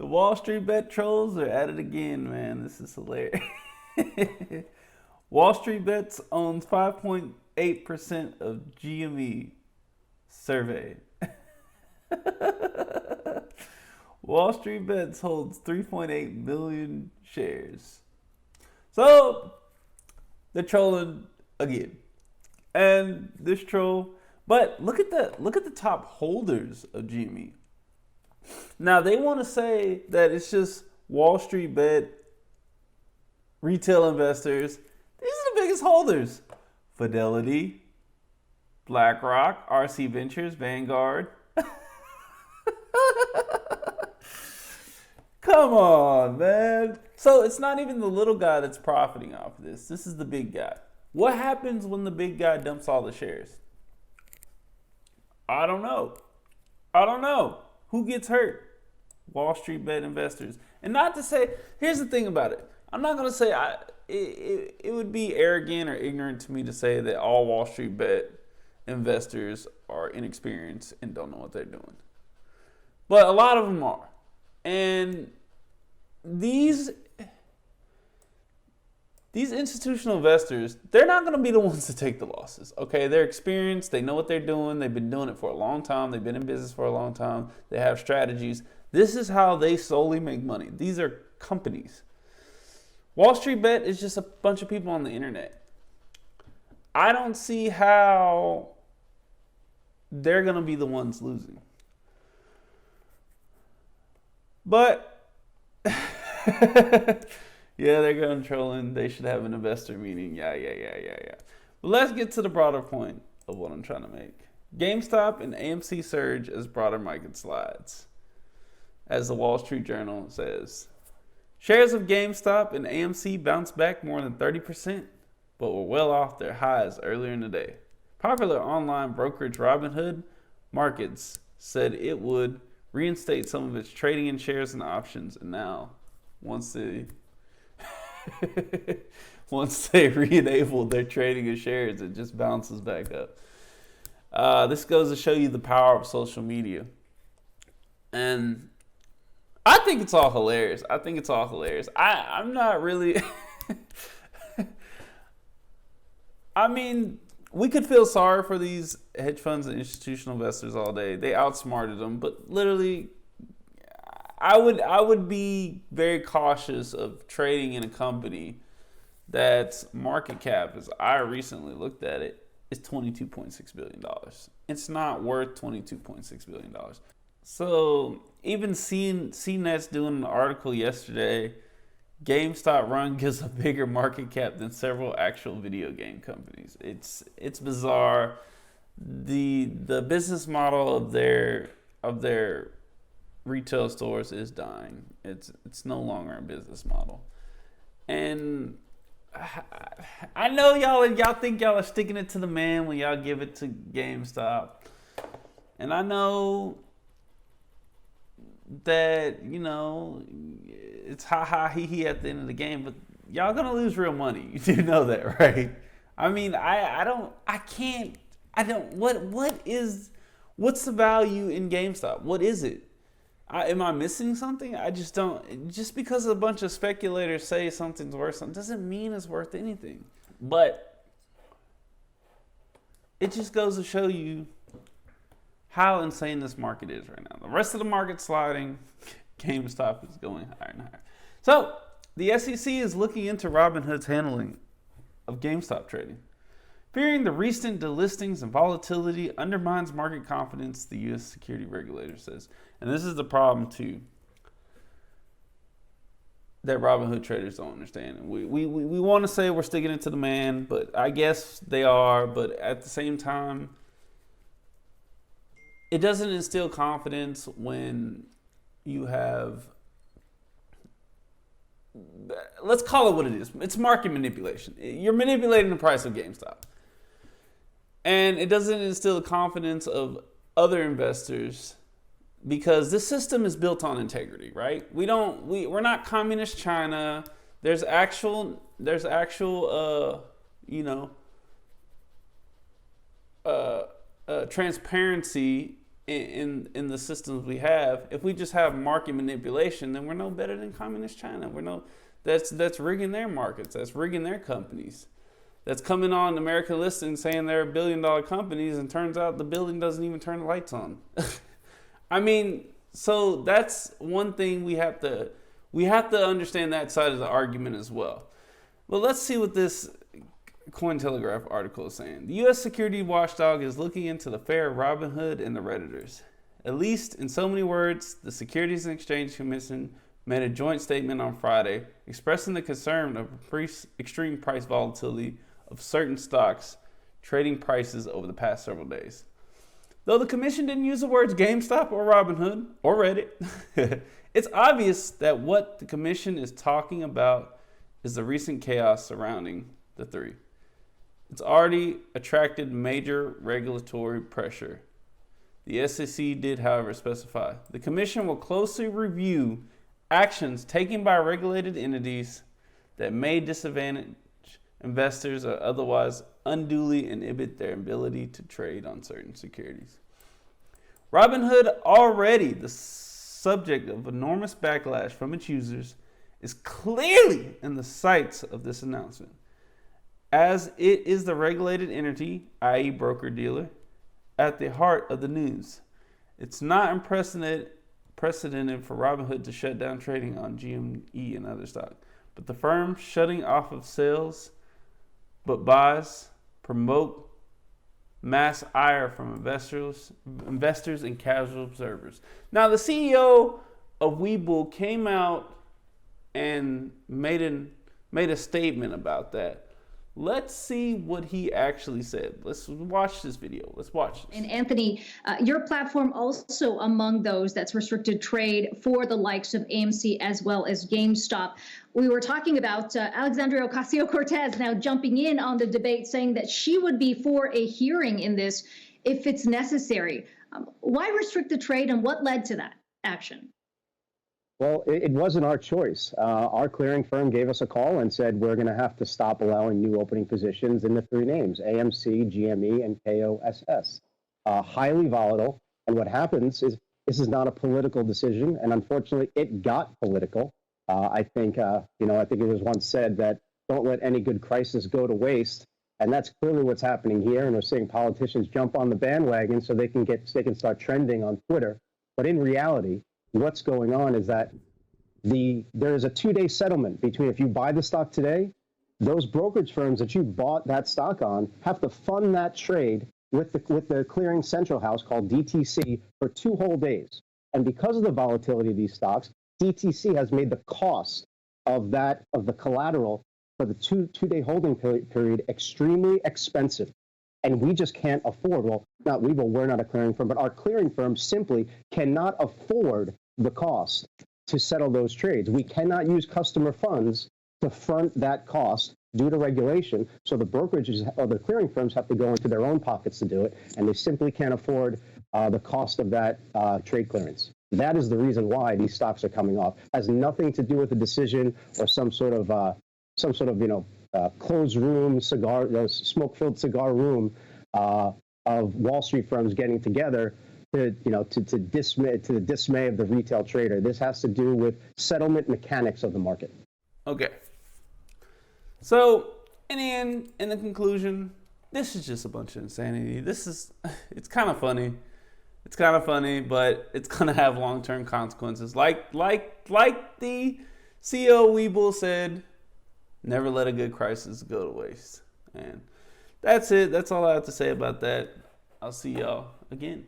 The Wall Street bet trolls are at it again, man. This is hilarious. Wall Street Bets owns 5.8% of GME survey. Wall Street Bets holds 3.8 million shares. So they're trolling again. And this troll, but look at the top holders of GME. Now they want to say that it's just Wall Street Bet retail investors. These are the biggest holders. Fidelity, BlackRock, RC Ventures, Vanguard. Come on, man. So it's not even the little guy that's profiting off of this. This is the big guy. What happens when the big guy dumps all the shares? I don't know. Who gets hurt? Wall Street Bet investors. And not to say, here's the thing about it. I'm not going to say, it would be arrogant or ignorant to me to say that all Wall Street Bet investors are inexperienced and don't know what they're doing. But a lot of them are. And these institutional investors, they're not going to be the ones to take the losses, okay? They're experienced. They know what they're doing. They've been doing it for a long time. They've been in business for a long time. They have strategies. This is how they solely make money. These are companies. Wall Street Bet is just a bunch of people on the internet. I don't see how they're going to be the ones losing. But yeah, they're going trolling. They should have an investor meeting. Yeah. But let's get to the broader point of what I'm trying to make. GameStop and AMC surge as broader market slides. As the Wall Street Journal says, shares of GameStop and AMC bounced back more than 30%, but were well off their highs earlier in the day. Popular online brokerage Robinhood Markets said it would reinstate some of its trading in shares and options, and now once they re-enable their trading of shares, it just bounces back up. This goes to show you the power of social media. And I think it's all hilarious. I'm not really... I mean, we could feel sorry for these hedge funds and institutional investors all day. They outsmarted them, but literally... I would be very cautious of trading in a company that's market cap, as I recently looked at it, is $22.6 billion. It's not worth $22.6 billion. So even CNET's doing an article yesterday, GameStop run gives a bigger market cap than several actual video game companies. It's bizarre. The business model of their retail stores is dying. It's no longer a business model. And I know y'all think y'all are sticking it to the man when y'all give it to GameStop. And I know that, you know, it's ha he he at the end of the game, but y'all gonna lose real money. You do know that, right? I mean, what's the value in GameStop? What is it? Am I missing something? I just don't. Just because a bunch of speculators say something's worth something doesn't mean it's worth anything. But it just goes to show you how insane this market is right now. The rest of the market's sliding. GameStop is going higher and higher. So the SEC is looking into Robinhood's handling of GameStop trading. Fearing the recent delistings and volatility undermines market confidence, the U.S. security regulator says. And this is the problem, too, that Robinhood traders don't understand. And we want to say we're sticking it to the man, but I guess they are. But at the same time, it doesn't instill confidence when you have... Let's call it what it is. It's market manipulation. You're manipulating the price of GameStop. And it doesn't instill the confidence of other investors because this system is built on integrity, right? We're not communist China. There's actual transparency in the systems we have. If we just have market manipulation, then we're no better than communist China. That's rigging their markets. That's rigging their companies. That's coming on American listings saying they're $1 billion companies, and turns out the building doesn't even turn the lights on. I mean, so that's one thing we have to understand, that side of the argument as well. But let's see what this Cointelegraph article is saying. The U.S. security watchdog is looking into the affair of Robinhood and the Redditors. At least in so many words, the Securities and Exchange Commission made a joint statement on Friday expressing the concern of extreme price volatility of certain stocks trading prices over the past several days. Though the commission didn't use the words GameStop or Robinhood or Reddit, it's obvious that what the commission is talking about is the recent chaos surrounding the three. It's already attracted major regulatory pressure. The SEC did, however, specify the commission will closely review actions taken by regulated entities that may disadvantage investors or otherwise unduly inhibit their ability to trade on certain securities. Robinhood, already the subject of enormous backlash from its users, is clearly in the sights of this announcement, as it is the regulated entity, i.e. broker-dealer, at the heart of the news. It's not unprecedented for Robinhood to shut down trading on GME and other stocks, but the firm shutting off of sales but buys promote mass ire from investors and casual observers. Now, the CEO of Webull came out and made a statement about that. Let's see what he actually said. Let's watch this video. Let's watch this. And Anthony, your platform also among those that's restricted trade for the likes of AMC as well as GameStop. We were talking about Alexandria Ocasio-Cortez now jumping in on the debate, saying that she would be for a hearing in this if it's necessary. Why restrict the trade, and what led to that action? Well, it wasn't our choice. Our clearing firm gave us a call and said we're going to have to stop allowing new opening positions in the three names, AMC, GME, and KOSS. Highly volatile. And what happens is this is not a political decision, and unfortunately, it got political. I think it was once said that don't let any good crisis go to waste, and that's clearly what's happening here. And we're seeing politicians jump on the bandwagon so they can start trending on Twitter. But in reality, what's going on is that there is a 2-day settlement between, if you buy the stock today, those brokerage firms that you bought that stock on have to fund that trade with the clearing central house called DTC for 2 whole days. And because of the volatility of these stocks, DTC has made the cost of the collateral for the two-day holding period extremely expensive. And we just can't afford, well, not Webull, we're not a clearing firm, but our clearing firm simply cannot afford the cost to settle those trades. We cannot use customer funds to front that cost due to regulation. So the brokerages or the clearing firms have to go into their own pockets to do it, and they simply can't afford the cost of that trade clearance. That is the reason why these stocks are coming off. It has nothing to do with the decision or some sort of closed room smoke-filled cigar room of Wall Street firms getting together to the dismay of the retail trader. This has to do with settlement mechanics of the market. Okay. So in the conclusion, this is just a bunch of insanity. It's kind of funny. It's kind of funny, but it's going to have long-term consequences. Like the CEO of Webull said, never let a good crisis go to waste. And that's it. That's all I have to say about that. I'll see y'all again.